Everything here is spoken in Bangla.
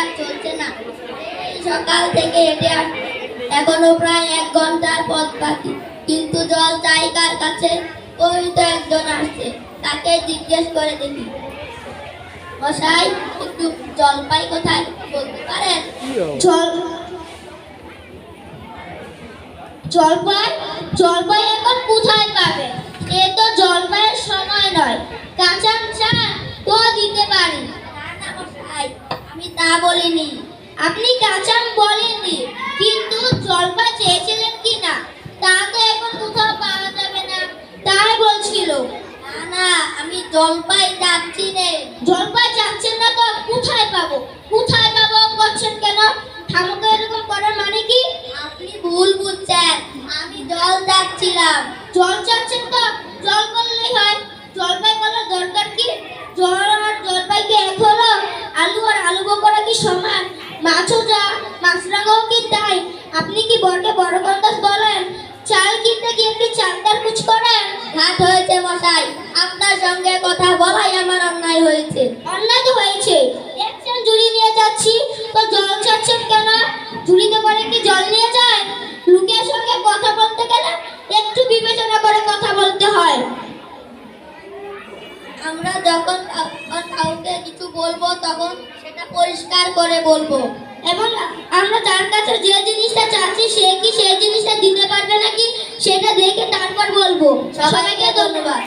আর চলছে না। এই সকাল থেকে হেঁটে আসছে, এখনো প্রায় 1 ঘন্টার পথ বাকি। কিন্তু জল চাই কার কাছে? ওই তো একজন আসছে, তাকে জিজ্ঞেস করে দেখি। মশাই, একটু জলপাই কোথায় বলতে পারেন? জল জলপাই জলপাই এখন কোথায় পাবে? এ তো জলপাইয়ের সময় নয়। কাঁচা আম চান তো দিতে পারি। না না মশাই, আমি তা বলিনি। আপনি কাঁচা আম বলেননি, কিন্তু জলপাই চেয়েছিলেন কি না তা তো এখন কোথাও পাওয়া যাবে না, তাই বলছিল। না না, আমি জলপাই চাচ্ছি নে। জলপাই চাচ্ছেন না তো কোথায় পাবো? কোথায় পাবো করছেন কেন? খামোখা এরকম করার মানে কি? আপনি ভুল বুঝছেন, আমি জল চাচ্ছিলাম। জল চাচ্ছেন তো জল বললেই হয়, জলপাই বলার দরকার কি? জল আর জলপাই কি এক হলো? আলু আর আলু বকরা কি সমান? মাছও যা মাছরাঙাও কি তাই? আপনি কি বড়কে বড় কন্দাস বলেন? চাল কিনতে গিয়ে কি চালদার কুচ করেন? ঘাট হয়েছে মশাই, আপনার সঙ্গে কথা বলাই আমার অন্যায় হয়েছে। অন্যায় তো হয়েছে, দেখছেন ঝুড়ি নিয়ে যাচ্ছি, তো জল চাচ্ছেন কেন? ঝুড়িতে করে কি জল নিয়ে যায়? লোকের সঙ্গে কথা বলতে গেলে একটু বিবেচনা করে কথা বলতে হয়। আমরা যখন কাউকে কিছু বলবো তখন সেটা পরিষ্কার করে বলবো, এবং আমরা তার কাছে যে জিনিসটা চাচ্ছি সে কি সেই জিনিসটা দিতে পারবে নাকি সেটা দেখে তারপর বলবো। সবাইকে ধন্যবাদ।